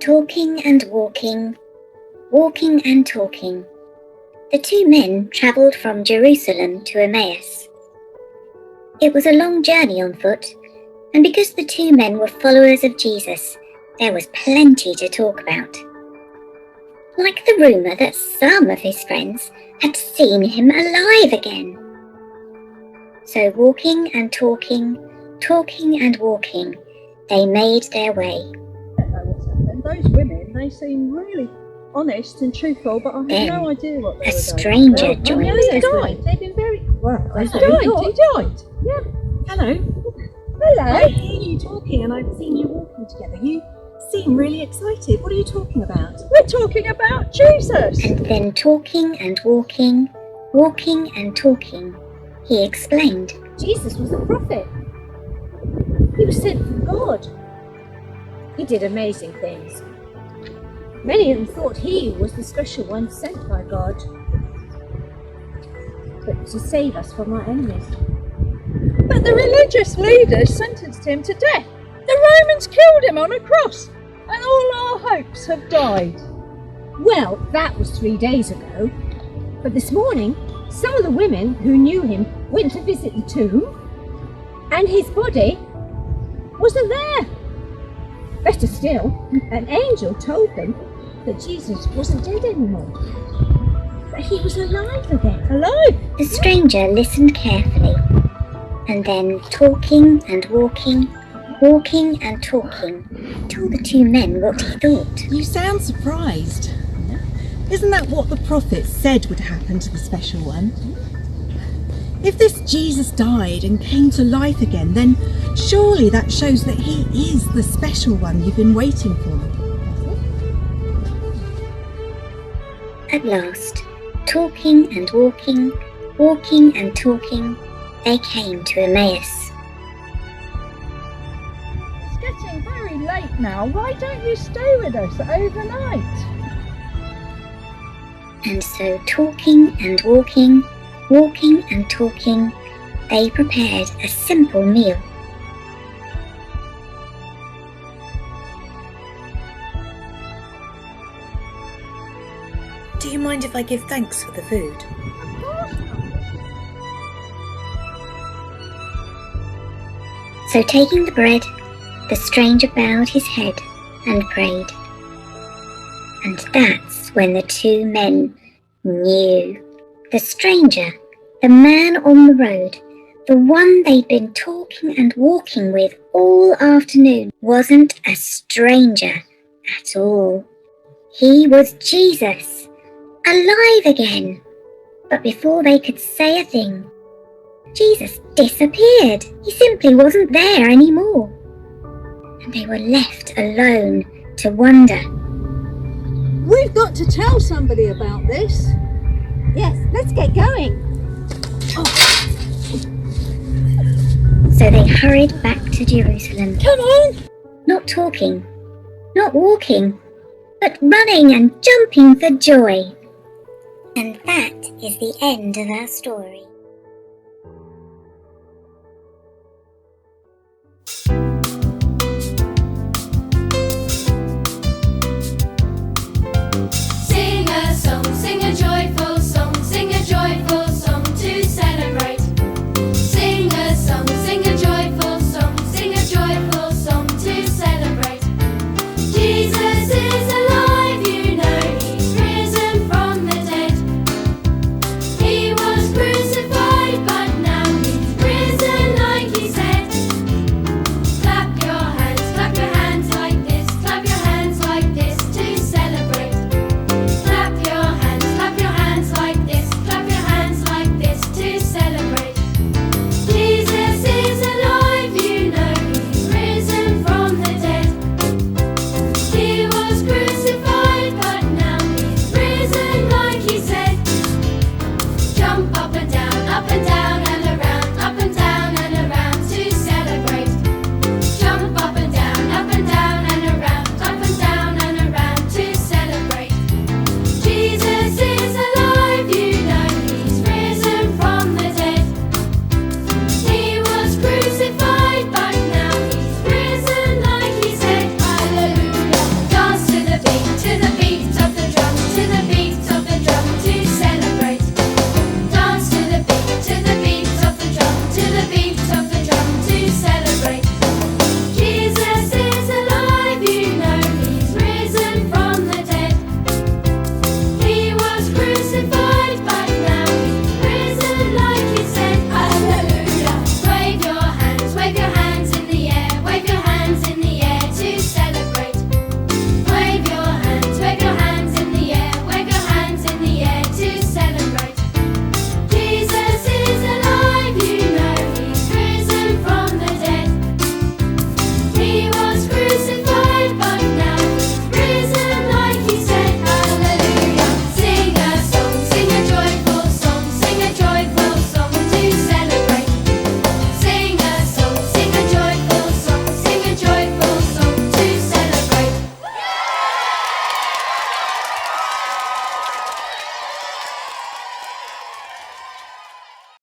Talking and walking, walking and talking, the two men travelled from Jerusalem to Emmaus. It was a long journey on foot, and because the two men were followers of Jesus, there was plenty to talk about. Like the rumour that some of his friends had seen him alive again. So walking and talking, talking and walking, they made their way. I don't know what's happened. Those women, they seem really honest and truthful, but I have no idea what they were a stranger going joined them. them. Died. They've been very... Well, He died. Yeah. Hello. Hello. I hear you talking and I've seen you walking together. You seem really excited. What are you talking about? We're talking about Jesus. And then talking and walking, walking and talking, he explained. Jesus was a prophet. He was sent from God. He did amazing things. Many of them thought he was the special one sent by God, but to save us from our enemies. But the religious leaders sentenced him to death. The Romans killed him on a cross, and all our hopes have died. Well, that was 3 days ago. But this morning, some of the women who knew him went to visit the tomb, and his body wasn't there. Better still, an angel told them that Jesus wasn't dead anymore, that he was alive again. Alive? The stranger listened carefully, and then talking and walking, walking and talking, told the two men what he thought. You sound surprised. Isn't that what the prophets said would happen to the special one? If this Jesus died and came to life again, then surely that shows that he is the special one you've been waiting for. At last, talking and walking, walking and talking, they came to Emmaus. It's getting very late now. Why don't you stay with us overnight? And so talking and walking, walking and talking, they prepared a simple meal. Do you mind if I give thanks for the food? Of course not. So taking the bread, the stranger bowed his head and prayed. And that's when the two men knew. The stranger, the man on the road, the one they'd been talking and walking with all afternoon, wasn't a stranger at all. He was Jesus, alive again. But before they could say a thing, Jesus disappeared. He simply wasn't there anymore. And they were left alone to wonder. We've got to tell somebody about this. Yes, let's get going. So they hurried back to Jerusalem. Come on. Not talking, not walking, but running and jumping for joy. And that is the end of our story.